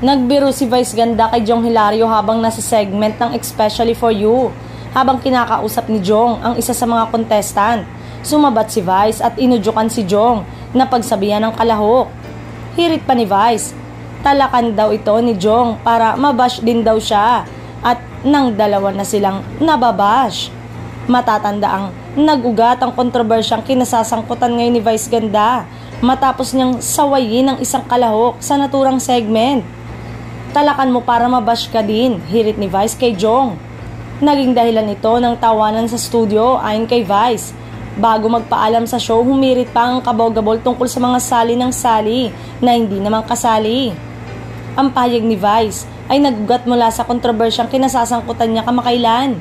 Nagbiro si Vice Ganda kay Jong Hilario habang nasa segment ng Especially For You. Habang kinakausap ni Jong ang isa sa mga contestant, sumabat si Vice at inudyukan si Jong na pagsabihan ng kalahok. Hirit pa ni Vice, talakan daw ito ni Jong para mabash din daw siya at nang dalawa na silang nababash. Matatanda ang nag-ugat ang kontrobersyang kinasasangkutan ngayon ni Vice Ganda matapos niyang sawayin ng isang kalahok sa naturang segment. Talakan mo para mabash ka din, hirit ni Vice kay Jong. Naging dahilan ito ng tawanan sa studio ayon kay Vice. Bago magpaalam sa show, humirit pa ang kabog-gabol tungkol sa mga sali ng sali na hindi naman kasali. Ang pahayag ni Vice ay nagugat mula sa kontrobersyang kinasasangkutan niya kamakailan.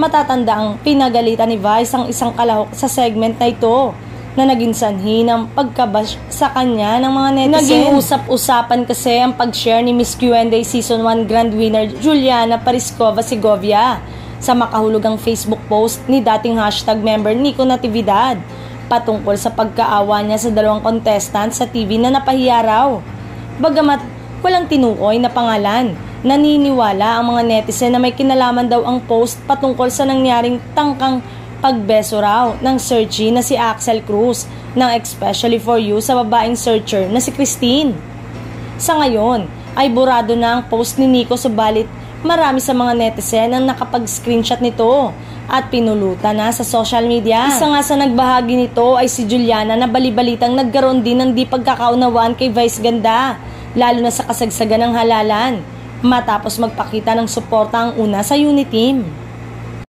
Matatanda ang pinagalitan ni Vice ang isang kalahok sa segment na ito na naging sanhi ng pagkabash sa kanya ng mga netizen. Naging usap-usapan kasi ang pag-share ni Miss Q&A Season 1 Grand Winner Juliana Pariscova Segovia sa makahulugang Facebook post ni dating hashtag member Nico Natividad patungkol sa pagkaawa niya sa dalawang contestant sa TV na napahiya raw. Bagamat walang tinukoy na pangalan, naniniwala ang mga netizen na may kinalaman daw ang post patungkol sa nangyaring tangkang pagbeso raw ng searchy na si Axel Cruz ng Especially For You sa babaeng searcher na si Christine. Sa ngayon ay burado na ang post ni Nico, subalit marami sa mga netizen ang nakapag-screenshot nito at pinulutan na sa social media. Isa nga sa nagbahagi nito ay si Juliana na balibalitang nagkaroon din ng di pagkakaunawaan kay Vice Ganda, lalo na sa kasagsagan ng halalan matapos magpakita ng suporta ang una sa unit team.